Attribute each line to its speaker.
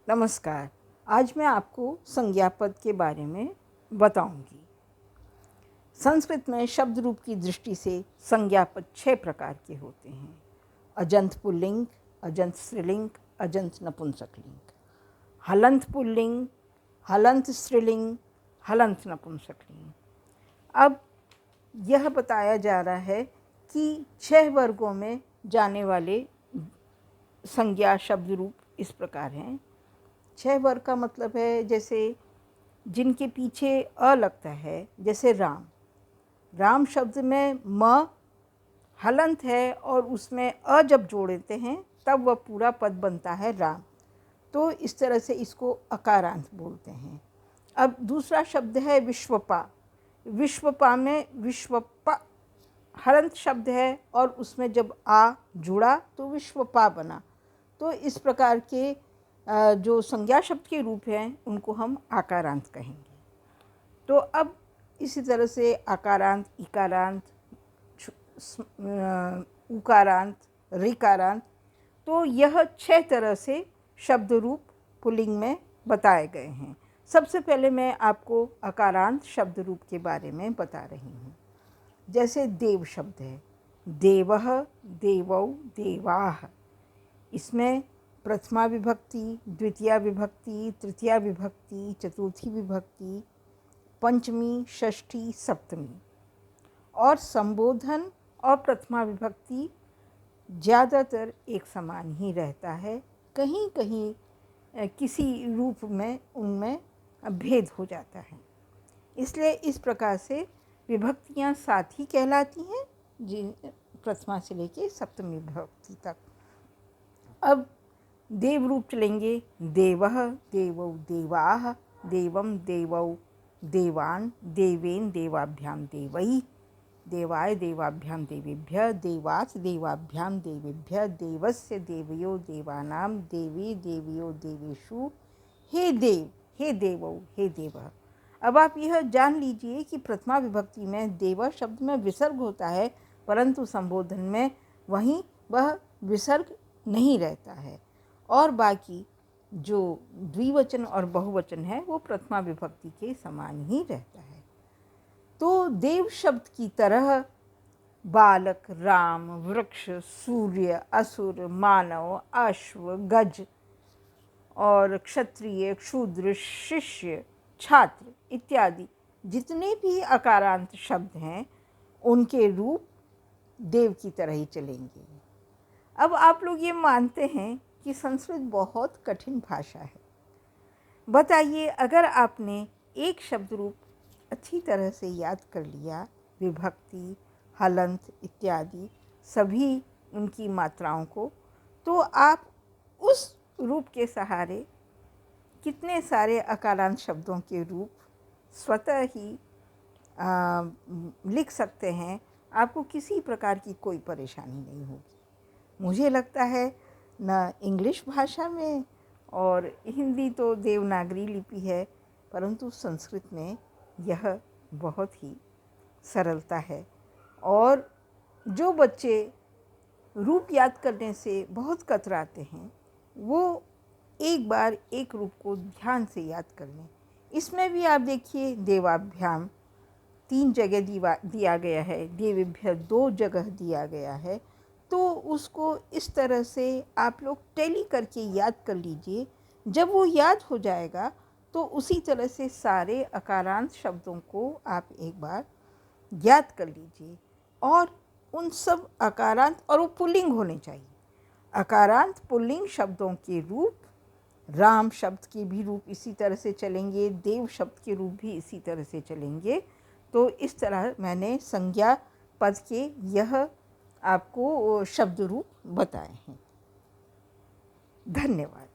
Speaker 1: नमस्कार। आज मैं आपको संज्ञा पद के बारे में बताऊंगी। संस्कृत में शब्द रूप की दृष्टि से संज्ञा पद 6 प्रकार के होते हैं। अजंत पुल्लिंग, अजंत स्त्रीलिंग, अजंत नपुंसकलिंग, हलंत पुल्लिंग, हलंत स्त्रीलिंग, हलंत नपुंसकलिंग। अब यह बताया जा रहा है कि 6 वर्गों में जाने वाले संज्ञा शब्द रूप इस प्रकार हैं। 6 वर्ग का मतलब है जैसे जिनके पीछे अ लगता है, जैसे राम। राम शब्द में म हलंत है और उसमें अ जब जोड़ते हैं तब वह पूरा पद बनता है राम। तो इस तरह से इसको अकारांत बोलते हैं। अब दूसरा शब्द है विश्वपा। विश्वपा में विश्वपा हलंत शब्द है और उसमें जब आ जुड़ा तो विश्वपा बना। तो इस प्रकार के जो संज्ञा शब्द के रूप हैं उनको हम आकारांत कहेंगे। तो अब इसी तरह से आकारांत, इकारांत, उकारांत, ऋकारांत, तो यह 6 तरह से शब्द रूप पुल्लिंग में बताए गए हैं। सबसे पहले मैं आपको अकारांत शब्द रूप के बारे में बता रही हूँ। जैसे देव शब्द है, देवः, देवौ, देवाः। इसमें प्रथमा विभक्ति, द्वितीया विभक्ति, तृतीया विभक्ति, चतुर्थी विभक्ति, पंचमी, षष्ठी, सप्तमी और संबोधन और प्रथमा विभक्ति ज़्यादातर एक समान ही रहता है। कहीं कहीं किसी रूप में उनमें भेद हो जाता है। इसलिए इस प्रकार से विभक्तियाँ 7 ही कहलाती हैं, जिन प्रथमा से लेके सप्तमी विभक्ति तक। अब देव रूप चलेंगे। देवः, देवौ, देवाः, देवं, देवौ, देवान्, देवेन, देवाभ्यां, देवैः, देवाय, देवाभ्यां, देवेभ्यः, देवास्, देवाभ्यां, देवेभ्यः, देवस्य, देवयो, देवानां, देवी, देवयो, देवेषु, हे देव, हे देवौ, हे देवः। अब आप यह जान लीजिए कि प्रथमा विभक्ति में देव शब्द में विसर्ग होता है, परंतु संबोधन में वहीं वह विसर्ग नहीं रहता है और बाकी जो द्विवचन और बहुवचन है वो प्रथमा विभक्ति के समान ही रहता है। तो देव शब्द की तरह बालक, राम, वृक्ष, सूर्य, असुर, मानव, अश्व, गज और क्षत्रिय, क्षूद्र, शिष्य, छात्र इत्यादि जितने भी अकारांत शब्द हैं उनके रूप देव की तरह ही चलेंगे। अब आप लोग ये मानते हैं कि संस्कृत बहुत कठिन भाषा है। बताइए, अगर आपने एक शब्द रूप अच्छी तरह से याद कर लिया, विभक्ति, हलंत इत्यादि सभी उनकी मात्राओं को, तो आप उस रूप के सहारे कितने सारे अकारांत शब्दों के रूप स्वतः ही लिख सकते हैं। आपको किसी प्रकार की कोई परेशानी नहीं होगी। मुझे लगता है न इंग्लिश भाषा में, और हिंदी तो देवनागरी लिपि है, परंतु संस्कृत में यह बहुत ही सरलता है। और जो बच्चे रूप याद करने से बहुत कतराते हैं वो एक बार एक रूप को ध्यान से याद कर लें। इसमें भी आप देखिए, देवाभ्याम 3 जगह दिया गया है, देवेभ्य 2 जगह दिया गया है। तो उसको इस तरह से आप लोग टैली करके याद कर लीजिए। जब वो याद हो जाएगा तो उसी तरह से सारे अकारांत शब्दों को आप एक बार याद कर लीजिए। और उन सब अकारांत, और वो पुल्लिंग होने चाहिए, अकारांत पुल्लिंग शब्दों के रूप, राम शब्द के भी रूप इसी तरह से चलेंगे, देव शब्द के रूप भी इसी तरह से चलेंगे। तो इस तरह मैंने संज्ञा पद के यह आपको शब्द रूप बताए हैं। धन्यवाद।